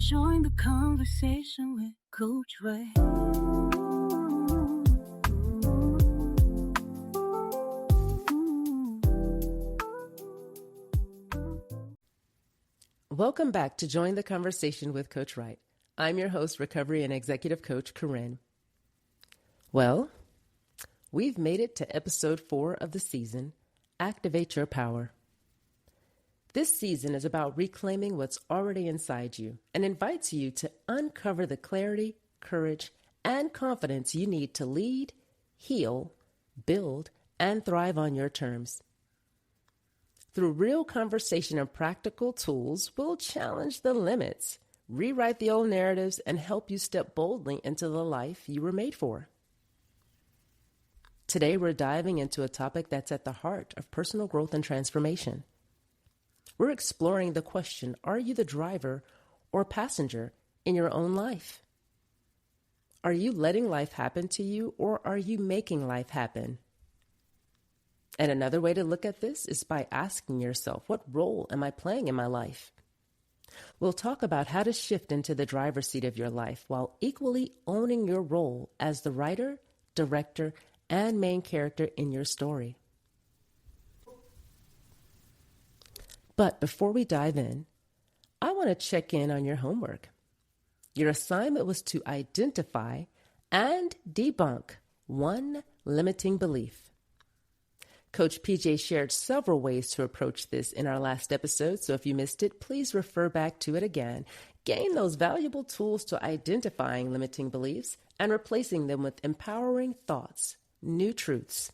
Join the conversation with Coach Wright. Welcome back to Join the Conversation with Coach Wright. I'm your host, Recovery and Executive Coach Kurinn. Well, we've made it to episode 4 of the season, Activate Your Power. This season is about reclaiming what's already inside you and invites you to uncover the clarity, courage, and confidence you need to lead, heal, build, and thrive on your terms. Through real conversation and practical tools, we'll challenge the limits, rewrite the old narratives, and help you step boldly into the life you were made for. Today, we're diving into a topic that's at the heart of personal growth and transformation. We're exploring the question, are you the driver or passenger in your own life? Are you letting life happen to you, or are you making life happen? And another way to look at this is by asking yourself, what role am I playing in my life? We'll talk about how to shift into the driver's seat of your life while equally owning your role as the writer, director, and main character in your story. But before we dive in, I want to check in on your homework. Your assignment was to identify and debunk one limiting belief. Coach PJ shared several ways to approach this in our last episode, so if you missed it, please refer back to it again. Gain those valuable tools to identifying limiting beliefs and replacing them with empowering thoughts, new truths.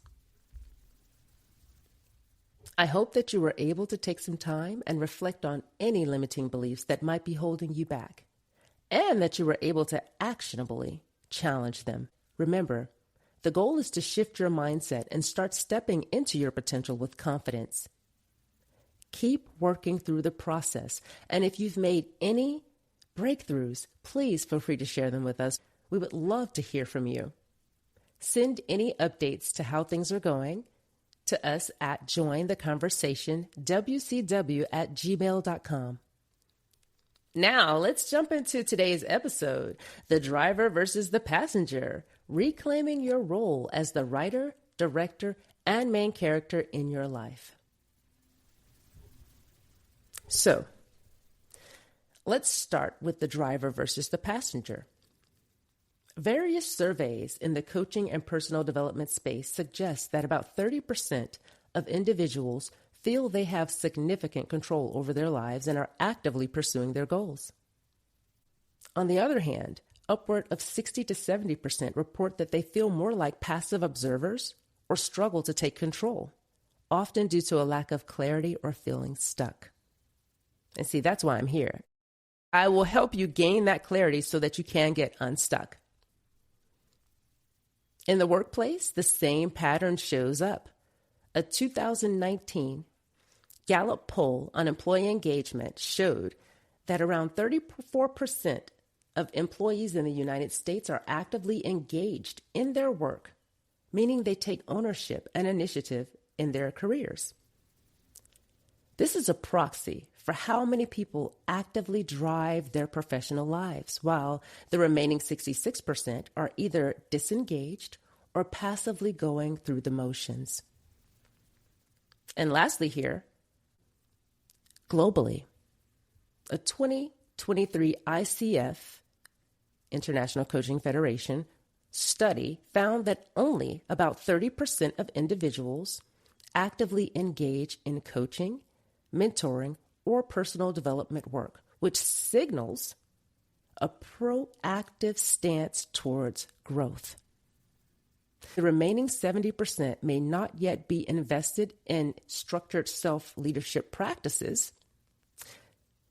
I hope that you were able to take some time and reflect on any limiting beliefs that might be holding you back, and that you were able to actionably challenge them. Remember, the goal is to shift your mindset and start stepping into your potential with confidence. Keep working through the process, and if you've made any breakthroughs, please feel free to share them with us. We would love to hear from you. Send any updates to how things are going to us at jointheconversationwcw@gmail.com. Now, let's jump into today's episode, the driver versus the passenger, reclaiming your role as the writer, director, and main character in your life. So, let's start with the driver versus the passenger. Various surveys in the coaching and personal development space suggest that about 30% of individuals feel they have significant control over their lives and are actively pursuing their goals. On the other hand, upward of 60 to 70% report that they feel more like passive observers or struggle to take control, often due to a lack of clarity or feeling stuck. And see, that's why I'm here. I will help you gain that clarity so that you can get unstuck. In the workplace, the same pattern shows up. A 2019 Gallup poll on employee engagement showed that around 34% of employees in the United States are actively engaged in their work, meaning they take ownership and initiative in their careers. This is a proxy for how many people actively drive their professional lives, while the remaining 66% are either disengaged or passively going through the motions. And lastly here, globally, a 2023 ICF, International Coaching Federation, study found that only about 30% of individuals actively engage in coaching, mentoring, or personal development work, which signals a proactive stance towards growth. The remaining 70% may not yet be invested in structured self-leadership practices.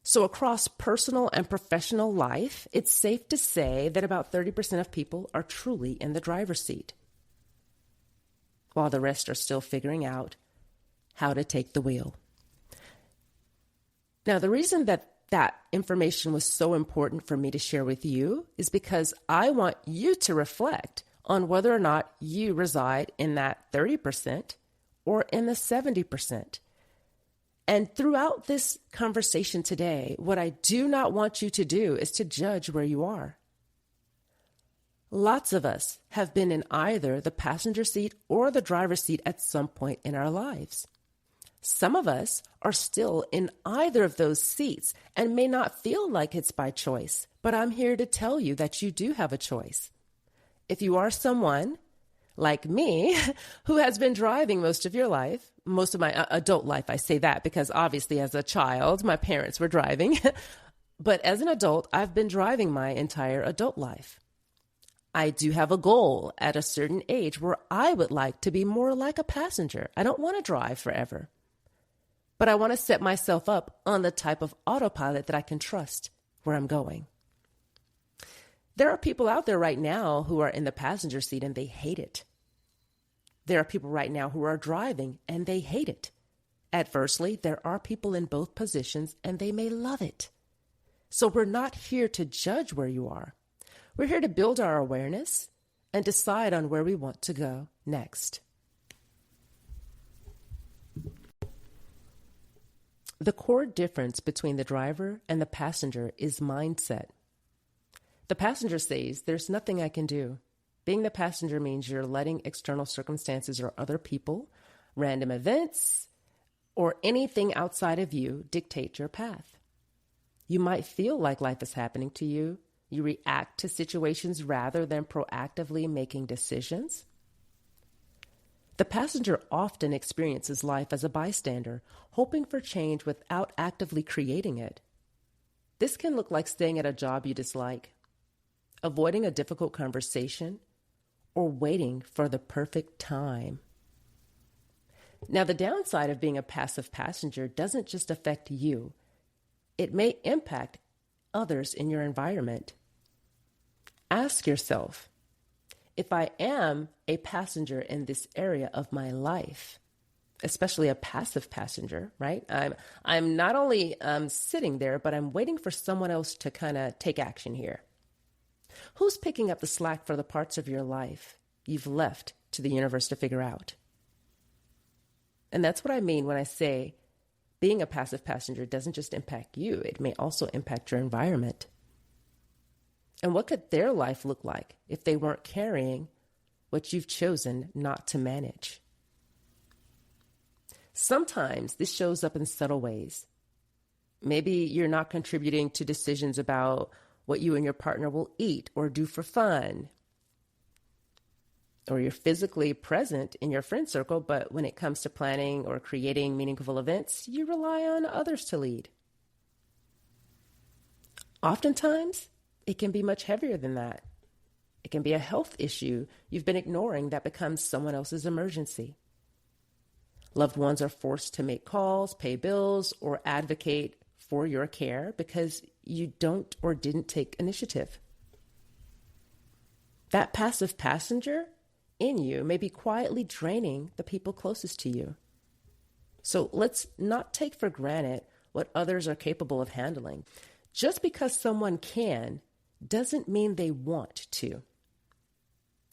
So across personal and professional life, it's safe to say that about 30% of people are truly in the driver's seat, while the rest are still figuring out how to take the wheel. Now, the reason that information was so important for me to share with you is because I want you to reflect on whether or not you reside in that 30% or in the 70%. And throughout this conversation today, what I do not want you to do is to judge where you are. Lots of us have been in either the passenger seat or the driver's seat at some point in our lives. Some of us are still in either of those seats and may not feel like it's by choice, but I'm here to tell you that you do have a choice. If you are someone like me who has been driving most of your life, most of my adult life, I say that because obviously as a child, my parents were driving, but as an adult, I've been driving my entire adult life. I do have a goal at a certain age where I would like to be more like a passenger. I don't want to drive forever. But I want to set myself up on the type of autopilot that I can trust where I'm going. There are people out there right now who are in the passenger seat and they hate it. There are people right now who are driving and they hate it. Adversely, there are people in both positions and they may love it. So we're not here to judge where you are. We're here to build our awareness and decide on where we want to go next. The core difference between the driver and the passenger is mindset. The passenger says, there's nothing I can do. Being the passenger means you're letting external circumstances or other people, random events, or anything outside of you dictate your path. You might feel like life is happening to you. You react to situations rather than proactively making decisions. The passenger often experiences life as a bystander, hoping for change without actively creating it. This can look like staying at a job you dislike, avoiding a difficult conversation, or waiting for the perfect time. Now, the downside of being a passive passenger doesn't just affect you. It may impact others in your environment. Ask yourself, if I am a passenger in this area of my life, especially a passive passenger, right? I'm not only sitting there, but I'm waiting for someone else to kind of take action here. Who's picking up the slack for the parts of your life you've left to the universe to figure out? And that's what I mean when I say being a passive passenger doesn't just impact you, it may also impact your environment. And what could their life look like if they weren't carrying what you've chosen not to manage? Sometimes this shows up in subtle ways. Maybe you're not contributing to decisions about what you and your partner will eat or do for fun. Or you're physically present in your friend circle, but when it comes to planning or creating meaningful events, you rely on others to lead. Oftentimes, it can be much heavier than that. It can be a health issue you've been ignoring that becomes someone else's emergency. Loved ones are forced to make calls, pay bills, or advocate for your care because you don't or didn't take initiative. That passive passenger in you may be quietly draining the people closest to you. So let's not take for granted what others are capable of handling. Just because someone can doesn't mean they want to.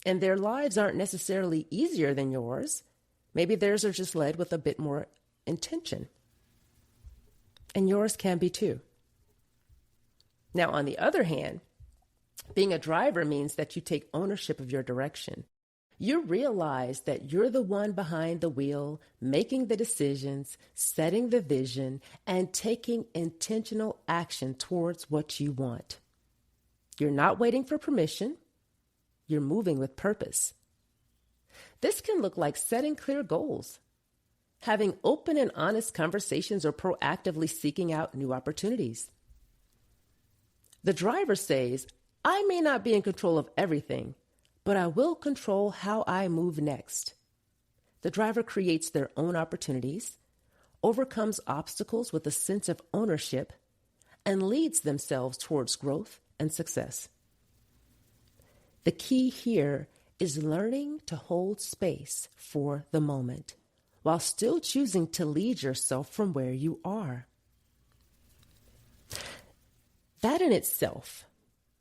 And their lives aren't necessarily easier than yours. Maybe theirs are just led with a bit more intention. And yours can be too. Now, on the other hand, being a driver means that you take ownership of your direction. You realize that you're the one behind the wheel, making the decisions, setting the vision, and taking intentional action towards what you want. You're not waiting for permission. You're moving with purpose. This can look like setting clear goals, having open and honest conversations, or proactively seeking out new opportunities. The driver says, I may not be in control of everything, but I will control how I move next. The driver creates their own opportunities, overcomes obstacles with a sense of ownership, and leads themselves towards growth and success. The key here is learning to hold space for the moment while still choosing to lead yourself from where you are. That in itself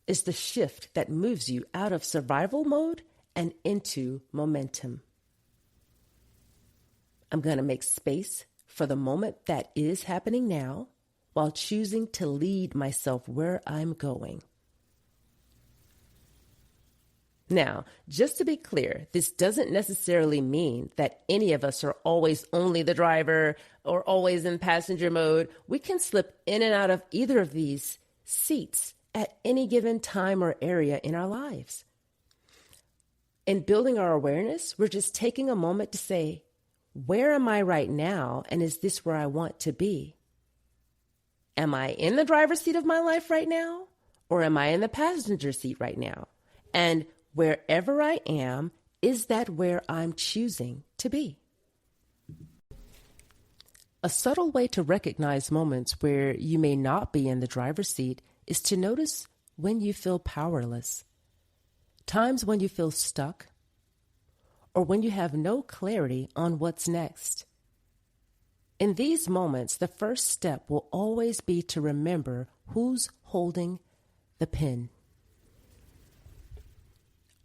is the shift that moves you out of survival mode and into momentum. I'm going to make space for the moment that is happening now while choosing to lead myself where I'm going. Now, just to be clear, this doesn't necessarily mean that any of us are always only the driver or always in passenger mode. We can slip in and out of either of these seats at any given time or area in our lives. In building our awareness, we're just taking a moment to say, where am I right now, and is this where I want to be? Am I in the driver's seat of my life right now, or am I in the passenger seat right now? And wherever I am, is that where I'm choosing to be? A subtle way to recognize moments where you may not be in the driver's seat is to notice when you feel powerless, times when you feel stuck, or when you have no clarity on what's next. In these moments, the first step will always be to remember who's holding the pen.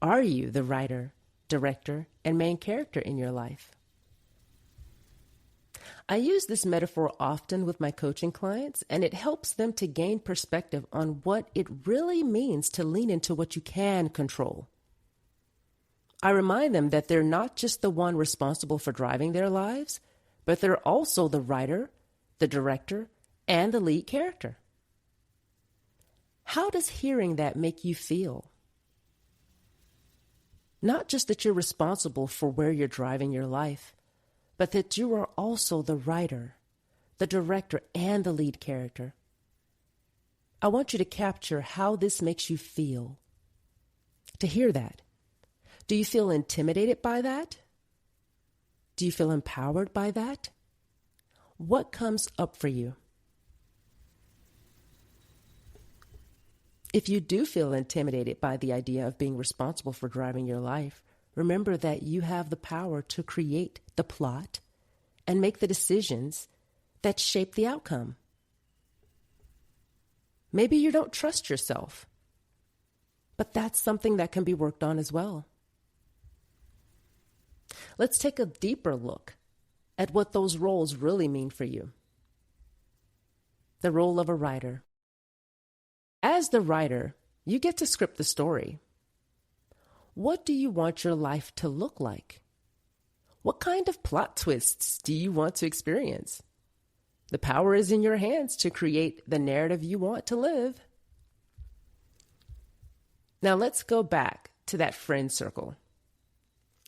Are you the writer, director, and main character in your life? I use this metaphor often with my coaching clients, and it helps them to gain perspective on what it really means to lean into what you can control. I remind them that they're not just the one responsible for driving their lives, but they're also the writer, the director, and the lead character. How does hearing that make you feel? Not just that you're responsible for where you're driving your life, but that you are also the writer, the director, and the lead character. I want you to capture how this makes you feel. To hear that. Do you feel intimidated by that? Do you feel empowered by that? What comes up for you? If you do feel intimidated by the idea of being responsible for driving your life, remember that you have the power to create the plot and make the decisions that shape the outcome. Maybe you don't trust yourself, but that's something that can be worked on as well. Let's take a deeper look at what those roles really mean for you. The role of a writer. As the writer, you get to script the story. What do you want your life to look like? What kind of plot twists do you want to experience? The power is in your hands to create the narrative you want to live. Now let's go back to that friend circle.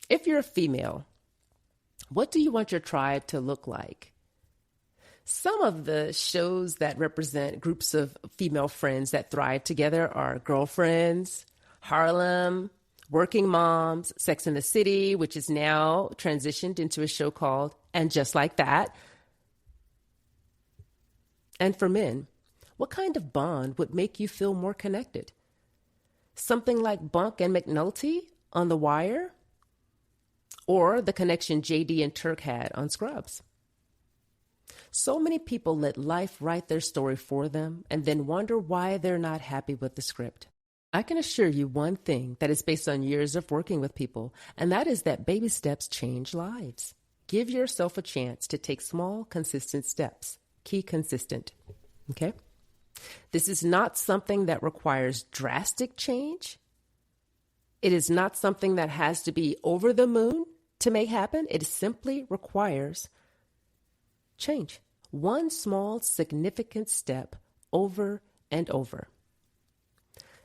If you're a female, what do you want your tribe to look like? Some of the shows that represent groups of female friends that thrive together are Girlfriends, Harlem, Working Moms, Sex and the City, which is now transitioned into a show called And Just Like That. And for men, what kind of bond would make you feel more connected? Something like Bunk and McNulty on The Wire? Or the connection JD and Turk had on Scrubs? So many people let life write their story for them and then wonder why they're not happy with the script. I can assure you one thing that is based on years of working with people, and that is that baby steps change lives. Give yourself a chance to take small, consistent steps. Key consistent. Okay? This is not something that requires drastic change. It is not something that has to be over the moon to make happen. It simply requires change. One small, significant step over and over.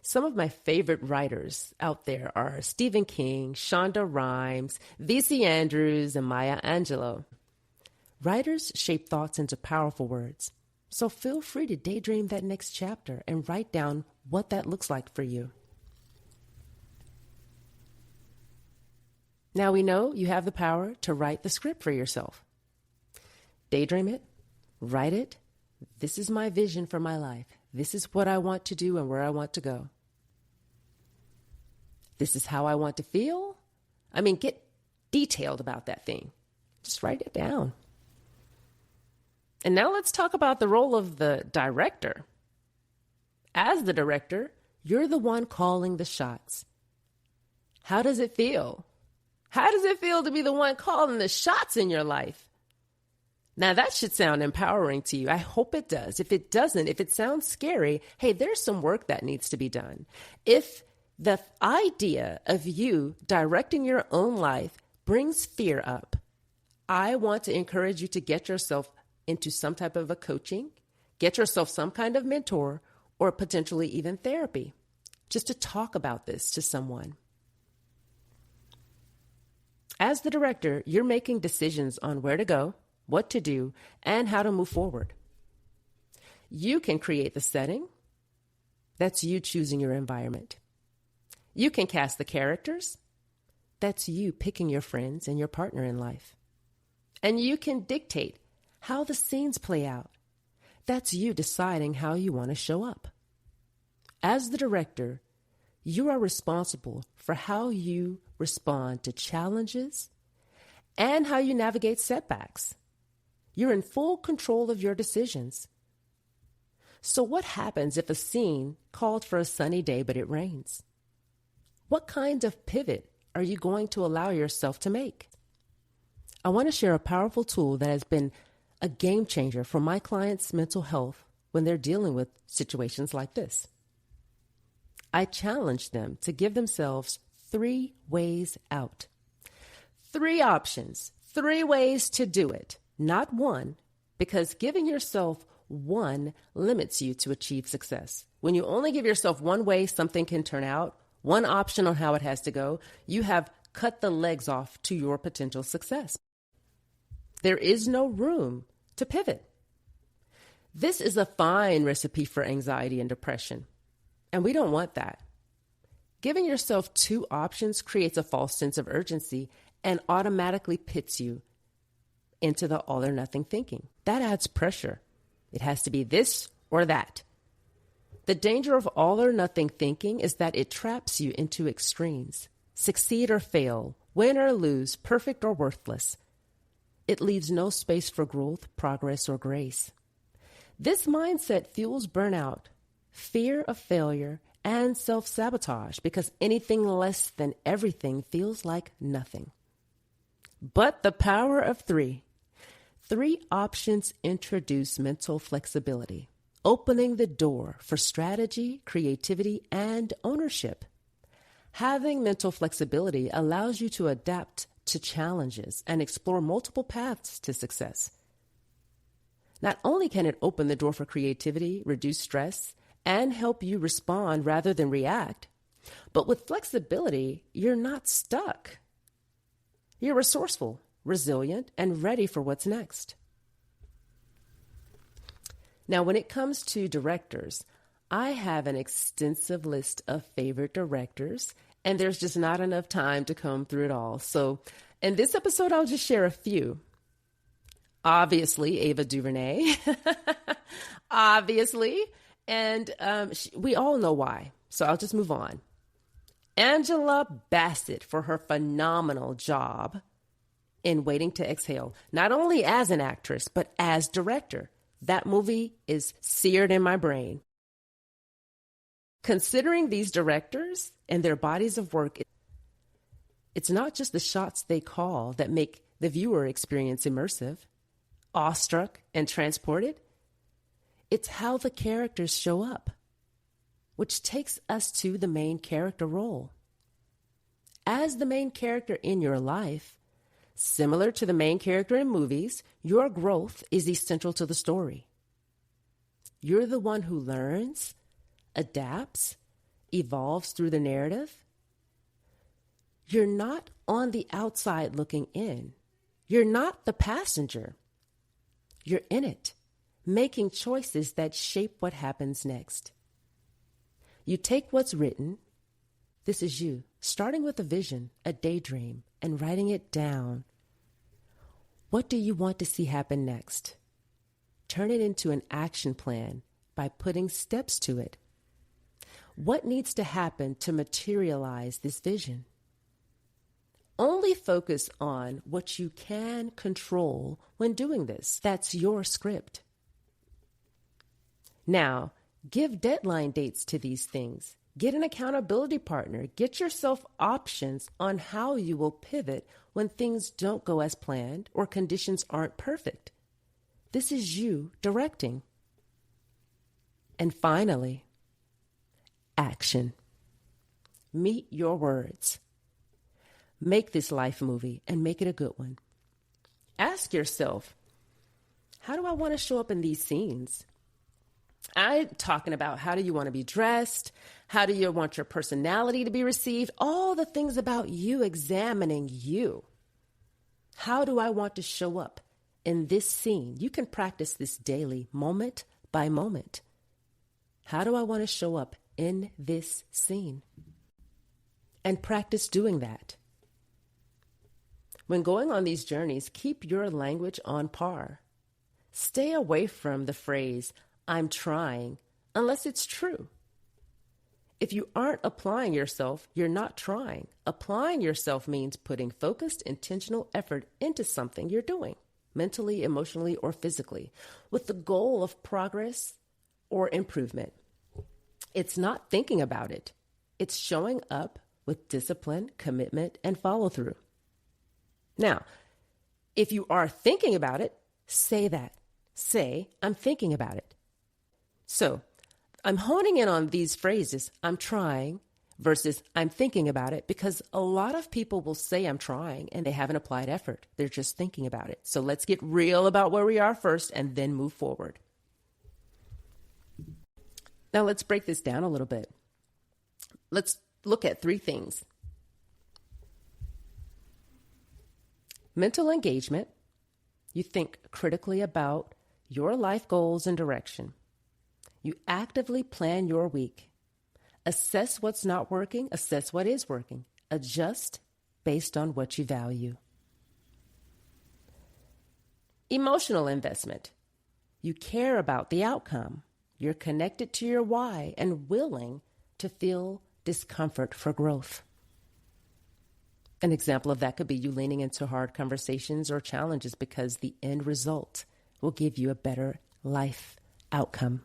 Some of my favorite writers out there are Stephen King, Shonda Rhimes, V.C. Andrews, and Maya Angelou. Writers shape thoughts into powerful words. So feel free to daydream that next chapter and write down what that looks like for you. Now we know you have the power to write the script for yourself. Daydream it, write it. This is my vision for my life. This is what I want to do and where I want to go. This is how I want to feel. Get detailed about that thing. Just write it down. And now let's talk about the role of the director. As the director, you're the one calling the shots. How does it feel? How does it feel to be the one calling the shots in your life? Now that should sound empowering to you. I hope it does. If it doesn't, if it sounds scary, hey, there's some work that needs to be done. If the idea of you directing your own life brings fear up, I want to encourage you to get yourself into some type of a coaching, get yourself some kind of mentor, or potentially even therapy, just to talk about this to someone. As the director, you're making decisions on where to go, what to do, and how to move forward. You can create the setting. That's you choosing your environment. You can cast the characters. That's you picking your friends and your partner in life. And you can dictate how the scenes play out. That's you deciding how you want to show up. As the director, you are responsible for how you respond to challenges and how you navigate setbacks. You're in full control of your decisions. So what happens if a scene called for a sunny day but it rains? What kind of pivot are you going to allow yourself to make? I want to share a powerful tool that has been a game changer for my clients' mental health when they're dealing with situations like this. I challenge them to give themselves 3 ways out. 3 options, 3 ways to do it, not 1, because giving yourself 1 limits you to achieve success. When you only give yourself 1 way something can turn out, 1 option on how it has to go, you have cut the legs off to your potential success. There is no room to pivot. This is a fine recipe for anxiety and depression, and we don't want that. Giving yourself 2 options creates a false sense of urgency and automatically pits you into the all or nothing thinking. That adds pressure. It has to be this or that. The danger of all or nothing thinking is that it traps you into extremes. Succeed or fail, win or lose, perfect or worthless. It leaves no space for growth, progress, or grace. This mindset fuels burnout, fear of failure, and self-sabotage because anything less than everything feels like nothing. But the power of 3. 3 options introduce mental flexibility, opening the door for strategy, creativity, and ownership. Having mental flexibility allows you to adapt to challenges and explore multiple paths to success. Not only can it open the door for creativity, reduce stress, and help you respond rather than react, but with flexibility, you're not stuck. You're resourceful, resilient, and ready for what's next. Now, when it comes to directors, I have an extensive list of favorite directors, and there's just not enough time to comb through it all. So in this episode, I'll just share a few. Obviously, Ava DuVernay. Obviously. And we all know why. So I'll just move on. Angela Bassett for her phenomenal job in Waiting to Exhale, not only as an actress, but as director. That movie is seared in my brain. Considering these directors and their bodies of work, it's not just the shots they call that make the viewer experience immersive, awestruck, and transported. It's how the characters show up, which takes us to the main character role. As the main character in your life, similar to the main character in movies, your growth is essential to the story. You're the one who learns, adapts, evolves through the narrative. You're not on the outside looking in. You're not the passenger. You're in it, making choices that shape what happens next. You take what's written, this is you, starting with a vision, a daydream, and writing it down. What do you want to see happen next? Turn it into an action plan by putting steps to it. What needs to happen to materialize this vision? Only focus on what you can control when doing this. That's your script. Now, give deadline dates to these things. Get an accountability partner. Get yourself options on how you will pivot when things don't go as planned or conditions aren't perfect. This is you directing. And finally, action. Meet your words. Make this life movie and make it a good one. Ask yourself, how do I want to show up in these scenes? I'm talking about how do you want to be dressed? How do you want your personality to be received? All the things about you, examining you. How do I want to show up in this scene? You can practice this daily, moment by moment. How do I want to show up in this scene? And practice doing that. When going on these journeys, keep your language on par. Stay away from the phrase, I'm trying, unless it's true. If you aren't applying yourself, you're not trying. Applying yourself means putting focused, intentional effort into something you're doing, mentally, emotionally, or physically, with the goal of progress or improvement. It's not thinking about it. It's showing up with discipline, commitment, and follow-through. Now, if you are thinking about it, say that. Say, I'm thinking about it. So, I'm honing in on these phrases, I'm trying, versus I'm thinking about it, because a lot of people will say I'm trying and they haven't applied effort. They're just thinking about it. So let's get real about where we are first and then move forward. Now let's break this down a little bit. Let's look at 3 things. Mental engagement. You think critically about your life goals and direction. You actively plan your week. Assess what's not working, assess what is working. Adjust based on what you value. Emotional investment. You care about the outcome. You're connected to your why and willing to feel discomfort for growth. An example of that could be you leaning into hard conversations or challenges because the end result will give you a better life outcome.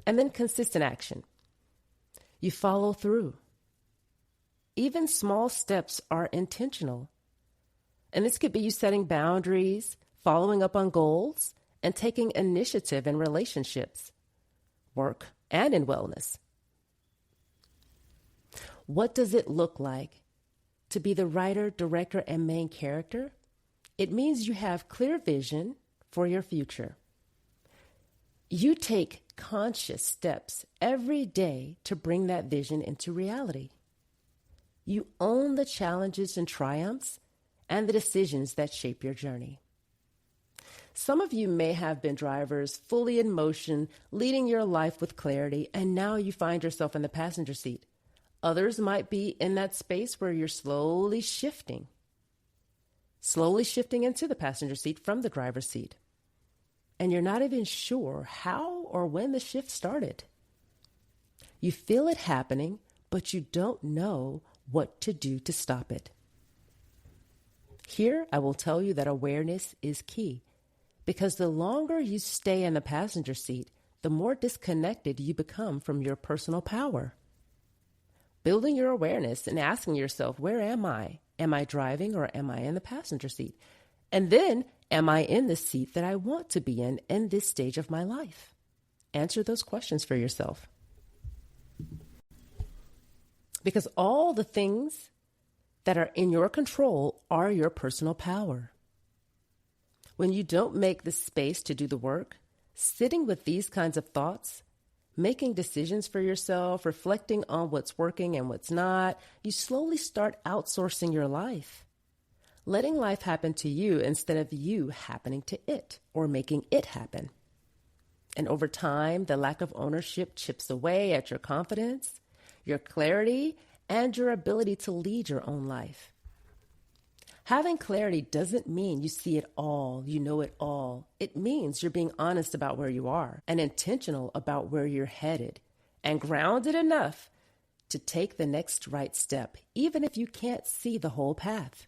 And then consistent action. You follow through. Even small steps are intentional. And this could be you setting boundaries, following up on goals, and taking initiative in relationships, work, and in wellness. What does it look like to be the writer, director, and main character? It means you have clear vision for your future. You take conscious steps every day to bring that vision into reality. You own the challenges and triumphs and the decisions that shape your journey. Some of you may have been drivers fully in motion, leading your life with clarity, and now you find yourself in the passenger seat. Others might be in that space where you're slowly shifting into the passenger seat from the driver's seat. And you're not even sure how or when the shift started. You feel it happening, but you don't know what to do to stop it. Here, I will tell you that awareness is key, because the longer you stay in the passenger seat, the more disconnected you become from your personal power. Building your awareness and asking yourself, where am I? Am I driving or am I in the passenger seat? And then, am I in the seat that I want to be in this stage of my life? Answer those questions for yourself. Because all the things that are in your control are your personal power. When you don't make the space to do the work, sitting with these kinds of thoughts, making decisions for yourself, reflecting on what's working and what's not, you slowly start outsourcing your life. Letting life happen to you instead of you happening to it or making it happen. And over time, the lack of ownership chips away at your confidence, your clarity, and your ability to lead your own life. Having clarity doesn't mean you see it all, you know it all. It means you're being honest about where you are and intentional about where you're headed and grounded enough to take the next right step, even if you can't see the whole path.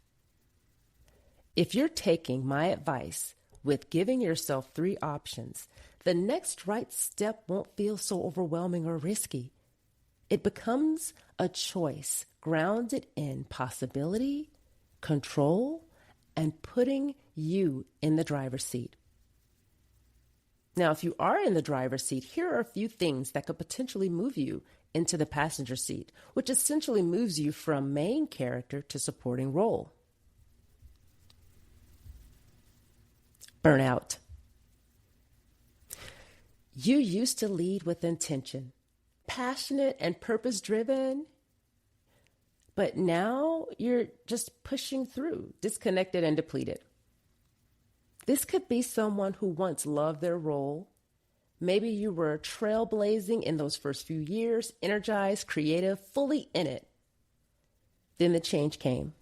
If you're taking my advice with giving yourself 3 options, the next right step won't feel so overwhelming or risky. It becomes a choice grounded in possibility, control, and putting you in the driver's seat. Now, if you are in the driver's seat, here are a few things that could potentially move you into the passenger seat, which essentially moves you from main character to supporting role. Burnout. You used to lead with intention, passionate and purpose-driven, but now you're just pushing through, disconnected and depleted. This could be someone who once loved their role. Maybe you were trailblazing in those first few years, energized, creative, fully in it. Then the change came.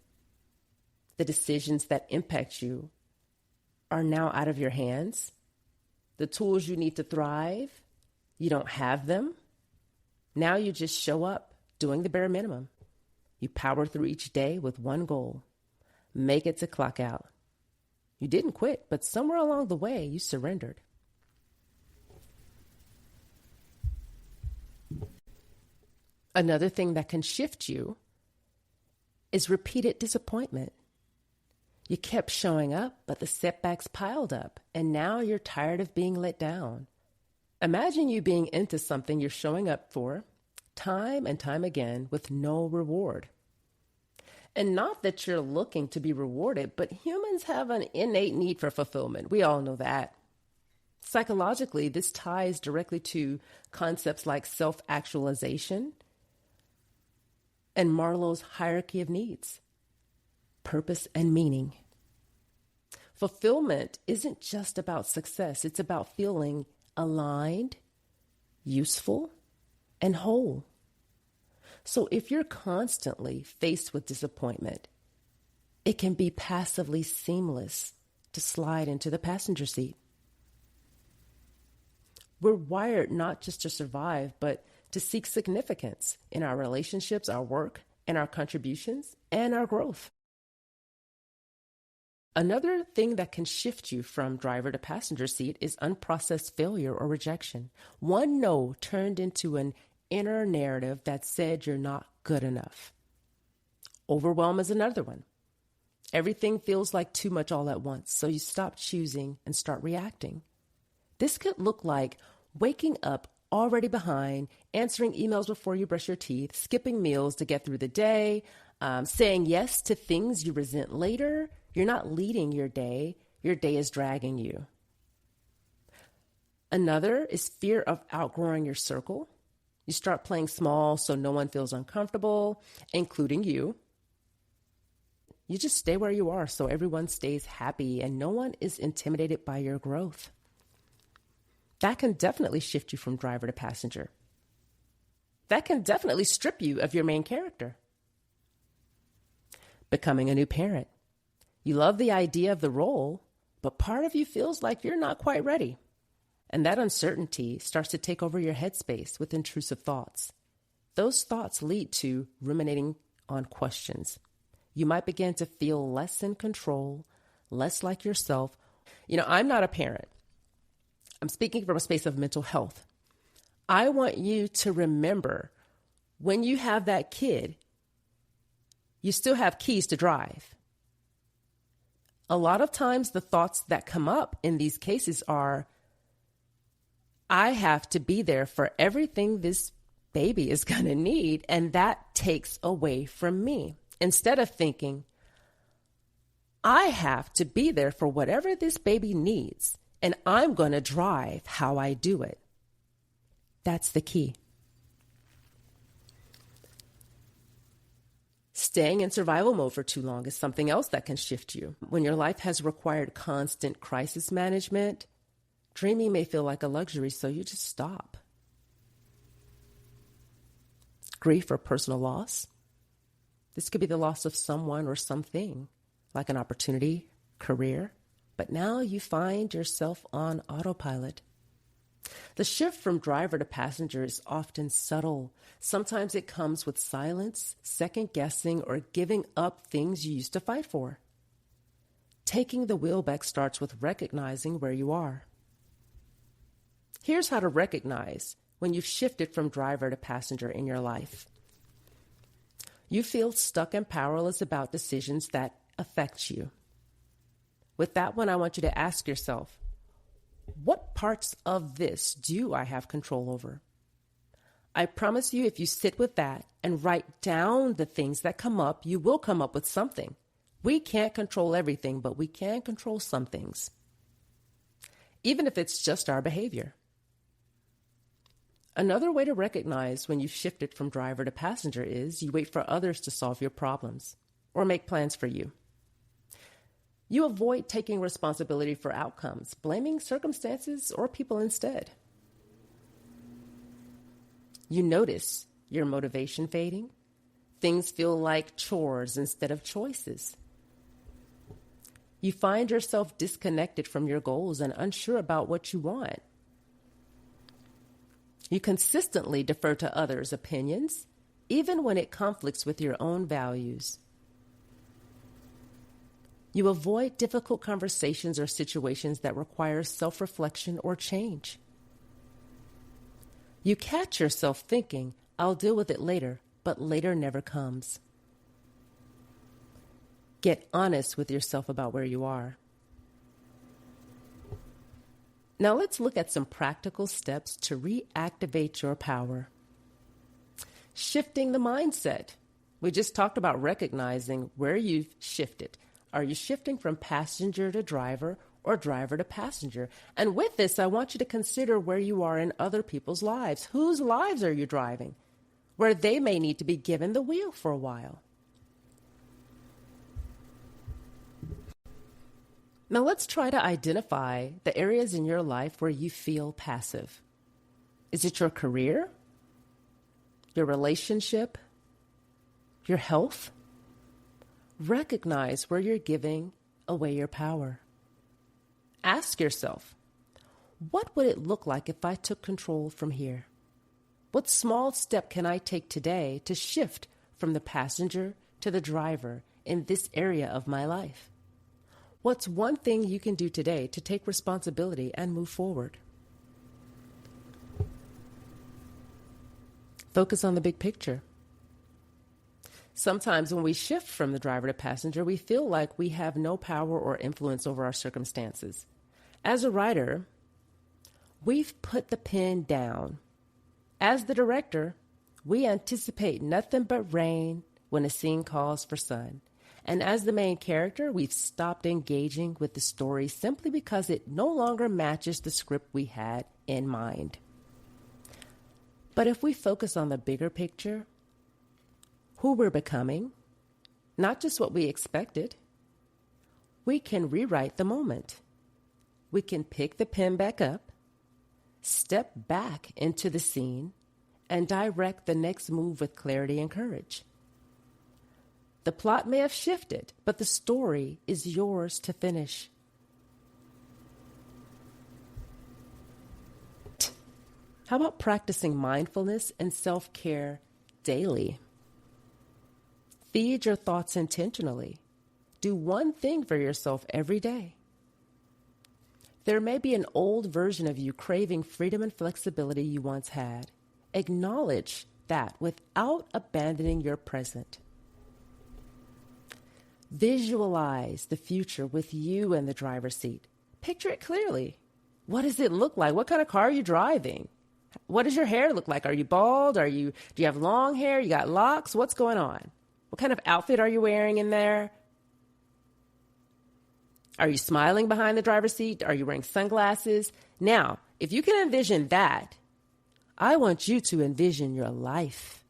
The decisions that impact you are now out of your hands. The tools you need to thrive, you don't have them. Now you just show up doing the bare minimum. You power through each day with one goal: make it to clock out. You didn't quit, but somewhere along the way, you surrendered. Another thing that can shift you is repeated disappointment. You kept showing up, but the setbacks piled up, and now you're tired of being let down. Imagine you being into something you're showing up for time and time again with no reward. And not that you're looking to be rewarded, but humans have an innate need for fulfillment. We all know that. Psychologically, this ties directly to concepts like self-actualization and Maslow's hierarchy of needs, purpose and meaning. Fulfillment isn't just about success. It's about feeling aligned, useful, and whole. So if you're constantly faced with disappointment, it can be passively seamless to slide into the passenger seat. We're wired not just to survive, but to seek significance in our relationships, our work, and our contributions, and our growth. Another thing that can shift you from driver to passenger seat is unprocessed failure or rejection. One no turned into an inner narrative that said you're not good enough. Overwhelm is another one. Everything feels like too much all at once, so you stop choosing and start reacting. This could look like waking up already behind, answering emails before you brush your teeth, skipping meals to get through the day, saying yes to things you resent later. You're not leading your day is dragging you. Another is fear of outgrowing your circle. You start playing small so no one feels uncomfortable, including you. You just stay where you are so everyone stays happy and no one is intimidated by your growth. That can definitely shift you from driver to passenger. That can definitely strip you of your main character. Becoming a new parent. You love the idea of the role, but part of you feels like you're not quite ready. And that uncertainty starts to take over your headspace with intrusive thoughts. Those thoughts lead to ruminating on questions. You might begin to feel less in control, less like yourself. I'm not a parent. I'm speaking from a space of mental health. I want you to remember when you have that kid, you still have keys to drive. A lot of times the thoughts that come up in these cases are, I have to be there for everything this baby is going to need, and that takes away from me. Instead of thinking, I have to be there for whatever this baby needs, and I'm going to drive how I do it. That's the key. Staying in survival mode for too long is something else that can shift you. When your life has required constant crisis management, dreaming may feel like a luxury, so you just stop. Grief or personal loss. This could be the loss of someone or something, like an opportunity, career, but now you find yourself on autopilot. The shift from driver to passenger is often subtle. Sometimes it comes with silence, second-guessing, or giving up things you used to fight for. Taking the wheel back starts with recognizing where you are. Here's how to recognize when you've shifted from driver to passenger in your life. You feel stuck and powerless about decisions that affect you. With that one, I want you to ask yourself, what parts of this do I have control over? I promise you, if you sit with that and write down the things that come up, you will come up with something. We can't control everything, but we can control some things, even if it's just our behavior. Another way to recognize when you've shifted from driver to passenger is you wait for others to solve your problems or make plans for you. You avoid taking responsibility for outcomes, blaming circumstances or people instead. You notice your motivation fading. Things feel like chores instead of choices. You find yourself disconnected from your goals and unsure about what you want. You consistently defer to others' opinions, even when it conflicts with your own values. You avoid difficult conversations or situations that require self-reflection or change. You catch yourself thinking, I'll deal with it later, but later never comes. Get honest with yourself about where you are. Now let's look at some practical steps to reactivate your power. Shifting the mindset. We just talked about recognizing where you've shifted. Are you shifting from passenger to driver or driver to passenger? And with this, I want you to consider where you are in other people's lives. Whose lives are you driving? Where they may need to be given the wheel for a while. Now let's try to identify the areas in your life where you feel passive. Is it your career? Your relationship? Your health? Recognize where you're giving away your power. Ask yourself, what would it look like if I took control from here? What small step can I take today to shift from the passenger to the driver in this area of my life? What's one thing you can do today to take responsibility and move forward? Focus on the big picture. Sometimes when we shift from the driver to passenger, we feel like we have no power or influence over our circumstances. As a writer, we've put the pen down. As the director, we anticipate nothing but rain when a scene calls for sun. And as the main character, we've stopped engaging with the story simply because it no longer matches the script we had in mind. But if we focus on the bigger picture, who we're becoming, not just what we expected, we can rewrite the moment. We can pick the pen back up, step back into the scene, and direct the next move with clarity and courage. The plot may have shifted, but the story is yours to finish. How about practicing mindfulness and self-care daily? Feed your thoughts intentionally. Do one thing for yourself every day. There may be an old version of you craving freedom and flexibility you once had. Acknowledge that without abandoning your present. Visualize the future with you in the driver's seat. Picture it clearly. What does it look like? What kind of car are you driving? What does your hair look like? Are you bald? Do you have long hair? You got locks? What's going on? What kind of outfit are you wearing in there? Are you smiling behind the driver's seat? Are you wearing sunglasses? Now, if you can envision that, I want you to envision your life.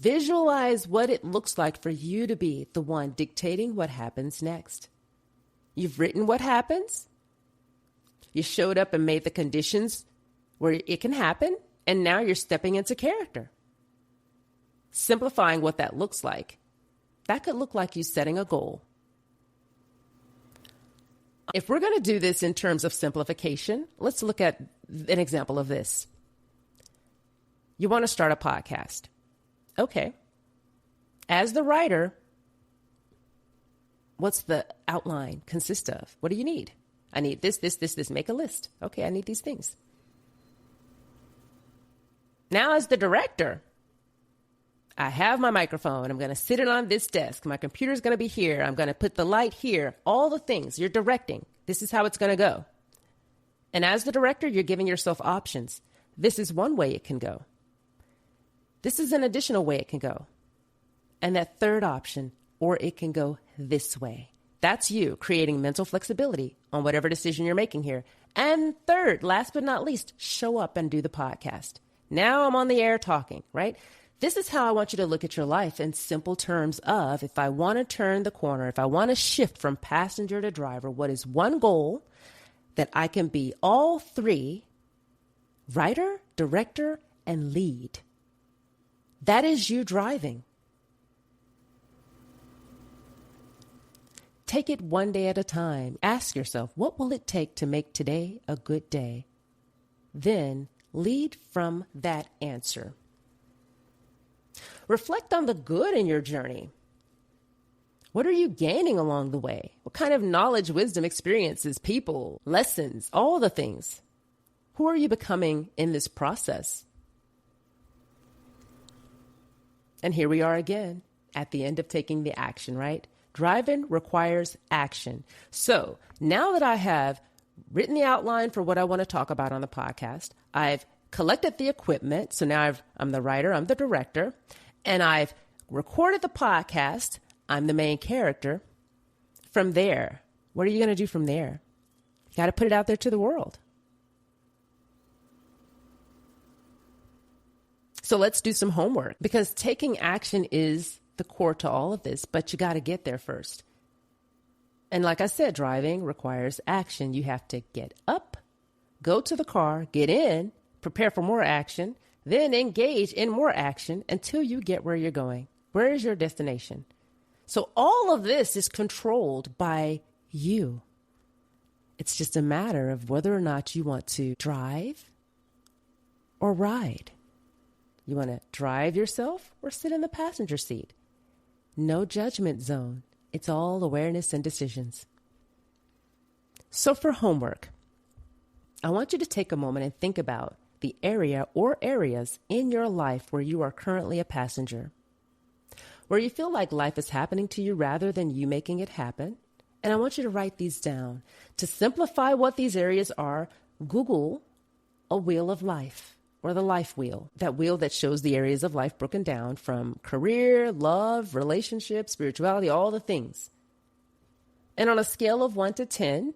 Visualize what it looks like for you to be the one dictating what happens next. You've written what happens. You showed up and made the conditions where it can happen, and now you're stepping into character. Simplifying what that looks like. That could look like you setting a goal. If we're going to do this in terms of simplification, let's look at an example of this. You want to start a podcast. Okay. As the writer, what's the outline consist of? What do you need? I need this. Make a list. Okay, I need these things. Now as the director, I have my microphone. I'm going to sit it on this desk. My computer's going to be here. I'm going to put the light here. All the things you're directing. This is how it's going to go. And as the director, you're giving yourself options. This is one way it can go. This is an additional way it can go. And that third option, or it can go this way. That's you creating mental flexibility on whatever decision you're making here. And third, last but not least, show up and do the podcast. Now I'm on the air talking, right? This is how I want you to look at your life in simple terms of, if I want to turn the corner, if I want to shift from passenger to driver, what is one goal that I can be all three, writer, director, and lead? That is you driving. Take it one day at a time. Ask yourself, what will it take to make today a good day? Then lead from that answer. Reflect on the good in your journey. What are you gaining along the way? What kind of knowledge, wisdom, experiences, people, lessons, all the things? Who are you becoming in this process? And here we are again at the end of taking the action, right? Driving requires action. So now that I have written the outline for what I want to talk about on the podcast, I've collected the equipment. So now I'm the writer, I'm the director, and I've recorded the podcast. I'm the main character. From there, what are you going to do from there? You got to put it out there to the world. So let's do some homework, because taking action is the core to all of this, but you got to get there first. And like I said, driving requires action. You have to get up, go to the car, get in, prepare for more action, then engage in more action until you get where you're going. Where is your destination? So all of this is controlled by you. It's just a matter of whether or not you want to drive or ride. You want to drive yourself or sit in the passenger seat? No judgment zone. It's all awareness and decisions. So for homework, I want you to take a moment and think about the area or areas in your life where you are currently a passenger, where you feel like life is happening to you rather than you making it happen. And I want you to write these down. To simplify what these areas are, Google a wheel of life, or the life wheel, that wheel that shows the areas of life broken down from career, love, relationships, spirituality, all the things. And on a scale of 1 to 10,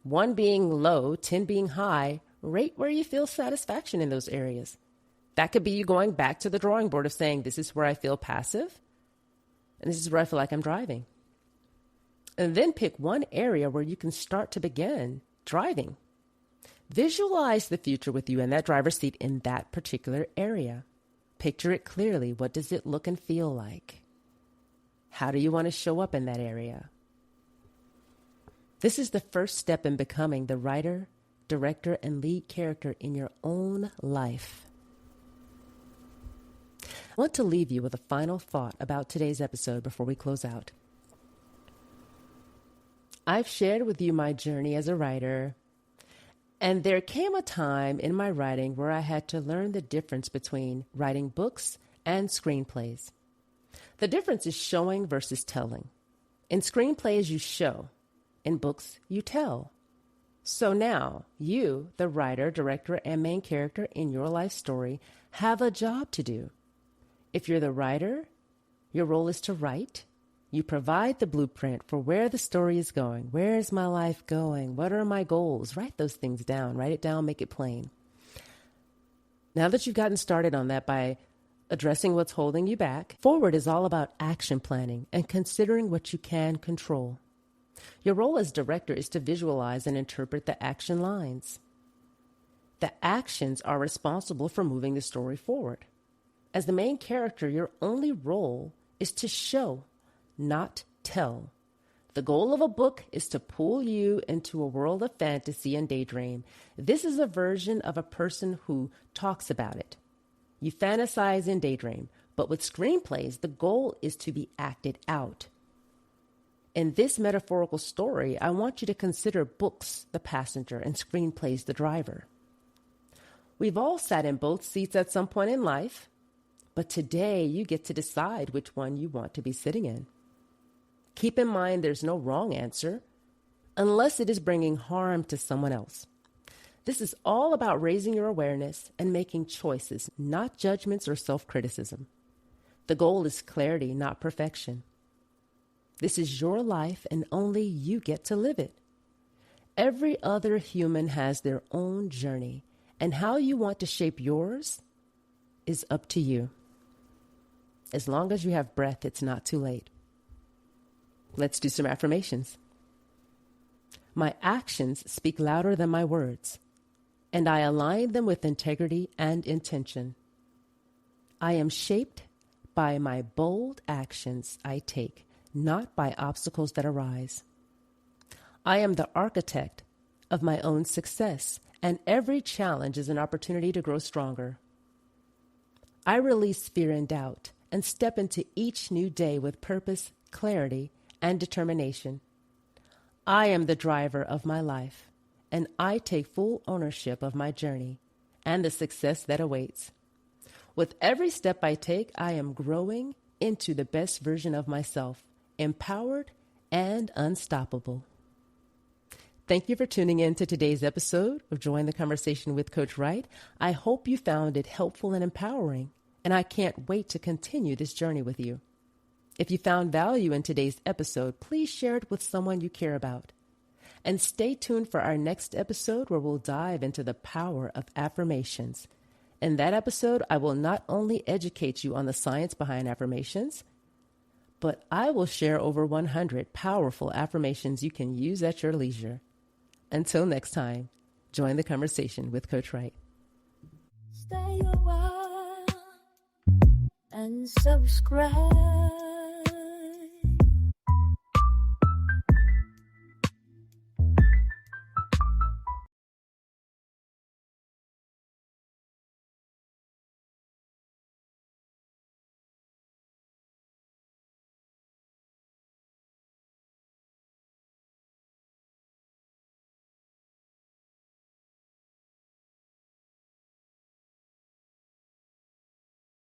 1 being low, 10 being high, rate where you feel satisfaction in those areas. That could be you going back to the drawing board of saying, this is where I feel passive, and this is where I feel like I'm driving. And then pick one area where you can start to begin driving. Visualize the future with you in that driver's seat in that particular area. Picture it clearly. What does it look and feel like? How do you want to show up in that area? This is the first step in becoming the writer, director, and lead character in your own life. I want to leave you with a final thought about today's episode before we close out. I've shared with you my journey as a writer, and there came a time in my writing where I had to learn the difference between writing books and screenplays. The difference is showing versus telling. In screenplays, you show. In books, you tell. So now, you, the writer, director, and main character in your life story, have a job to do. If you're the writer, your role is to write. You provide the blueprint for where the story is going. Where is my life going? What are my goals? Write those things down. Write it down, make it plain. Now that you've gotten started on that by addressing what's holding you back, forward is all about action planning and considering what you can control. Your role as director is to visualize and interpret the action lines. The actions are responsible for moving the story forward. As the main character, your only role is to show, not tell. The goal of a book is to pull you into a world of fantasy and daydream. This is a version of a person who talks about it. You fantasize and daydream, but with screenplays, the goal is to be acted out. In this metaphorical story, I want you to consider books the passenger and screenplays the driver. We've all sat in both seats at some point in life, But today you get to decide which one you want to be sitting in. Keep in mind there's no wrong answer unless it is bringing harm to someone else. This is all about raising your awareness and making choices, not judgments or self-criticism. The goal is clarity, not perfection. This is your life and only you get to live it. Every other human has their own journey, and how you want to shape yours is up to you. As long as you have breath, it's not too late. Let's do some affirmations. My actions speak louder than my words, and I align them with integrity and intention. I am shaped by my bold actions I take, not by obstacles that arise. I am the architect of my own success, and every challenge is an opportunity to grow stronger. I release fear and doubt and step into each new day with purpose, clarity, and determination. I am the driver of my life, and I take full ownership of my journey and the success that awaits. With every step I take, I am growing into the best version of myself, empowered and unstoppable. Thank you for tuning in to today's episode of Join the Conversation with Coach Wright. I hope you found it helpful and empowering, and I can't wait to continue this journey with you. If you found value in today's episode, please share it with someone you care about. And stay tuned for our next episode where we'll dive into the power of affirmations. In that episode, I will not only educate you on the science behind affirmations, but I will share over 100 powerful affirmations you can use at your leisure. Until next time, join the conversation with Coach Wright. Stay a while and subscribe.